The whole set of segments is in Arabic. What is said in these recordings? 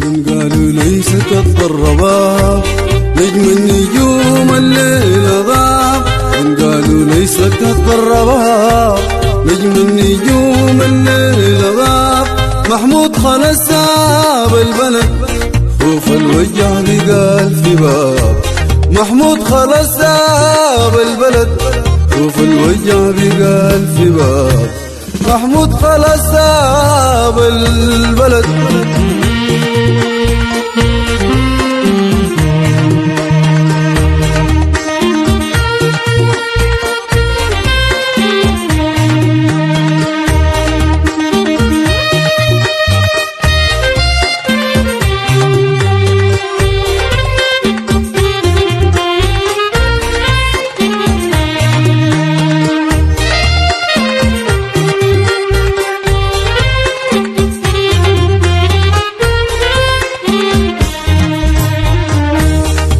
من قالوا ليست الضربات نجم النجوم الليل غاب. من قالوا ليست الضربات نجم النجوم الليل غاب. محمود خلص ساب البلد خوف الوجع بقال في باب. محمود خلص ساب البلد خوف الوجع بقال في باب. محمود خلص ساب البلد.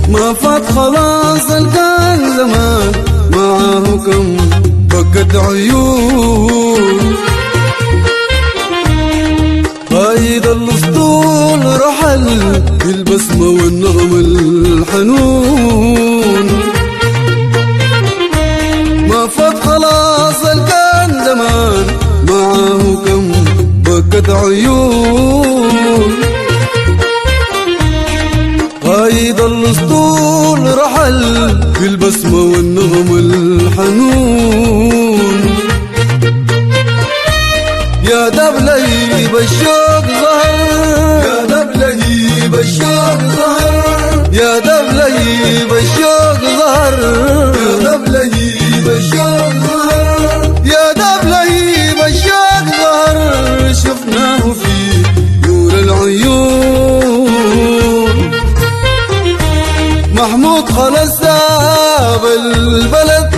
ما فات خلاص الكان زمان معاه كم بكت عيون. قايد الاسطول رحل بالبسمة والنغم الحنون. ما فات خلاص الكان زمان معاه كم بكت عيون. قايد الاسطول رحل بالبسمة والنغم الحنون. يا دبلي بالشوق ظهر يا دبلي بالشوق ظهر يا دبلي بالشوق ظهر يا دبلي بالشوق ظهر يا دبلي بالشوق ظهر. شفناه في نور العيون. محمود خلص ساب البلد.